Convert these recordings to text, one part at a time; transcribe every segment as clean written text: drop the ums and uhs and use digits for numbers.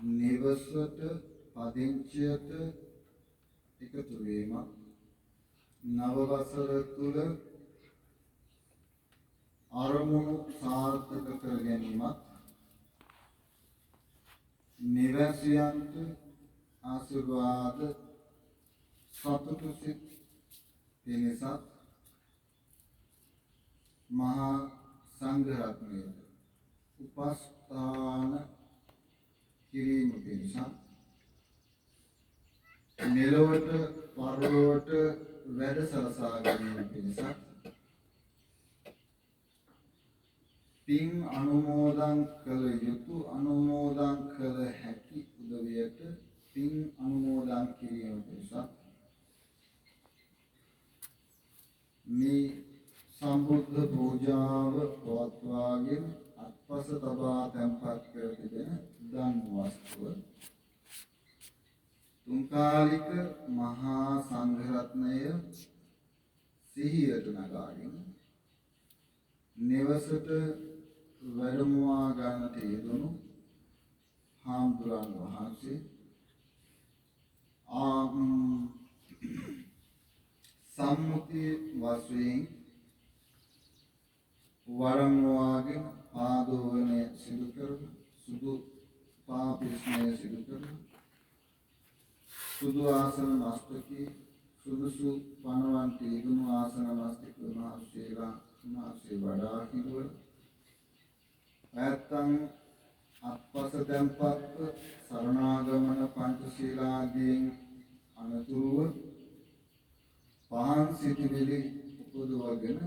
නිවසට පදිංචියට එකතු වීම නව වසර තුල අරමුණු සාර්ථක කර ගැනීමත් නිවැසියන්ට ආශිර්වාද සතුටු සිත් පිණිසත් මහා සංඝරත්නයට උපස්ථාන කිරීම පිණිස මෙලොවට පරලොවට වැඩ සලසා ගැනීම පිණිස පින් අනුමෝදන් කළ යුතු අනුමෝදන් කළ හැකි උදවියට පින් අනුමෝදන් කිරීම පිණිස මේ සම්බුද්ධ පූජාව පවත්වාගෙන අත්පස තබා තැන්පත් කර තිබෙන දන් වස්තුව තුන්කාලික මහා සංඝරත්නය සිහියට නගාගෙන නිවසට වැඩමවා ගන්නට යෙදුණු හාමුදුරන් වහන්සේ සම්මුති වශයෙන් වරම්වාගෙන ආදෝවනය සිදු කරන සුදු පාපිස්මය සිදු කරන සුදු ආසන මස්තකී සුදුසු පණවන්ට යෙදුණු ආසන මස්තක මහසේලා මාසේ වඩා හිදුව නැත්තම් අත්පස තැන්පත් සරණාගමන පංචශීලාදීන් අනතුරුව පහන් සිටිවිලි උපදවගෙන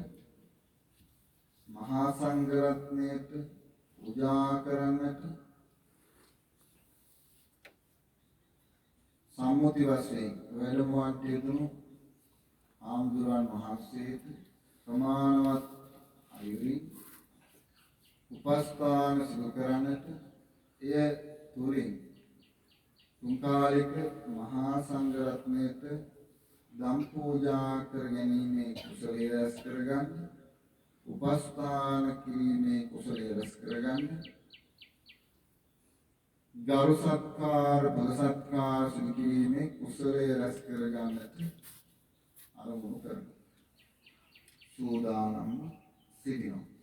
මහා සංඝරත්නයට පූජා කරන්නට සම්මුති වශයෙන් වැඩමවන්ට යෙදුණු ආම්දුරන් වහන්සේට ප්‍රමාණවත් අයුරින් උපස්ථාන සිදු කරන්නට එය තුලින් තුන්කාලික මහා සංඝරත්නයට දම් පූජා කර ගැනීමේ කුසලයේ රැස් කරගන්න උපස්ථාන කිරීමේ කුසලයේ රැස් කරගන්න ගරු සත්කාර බල සත්කාර සිදු කිරීමේ කුසලයේ රැස් කරගන්නට අරමුණු කරනවා සූදානම් සිටිනවා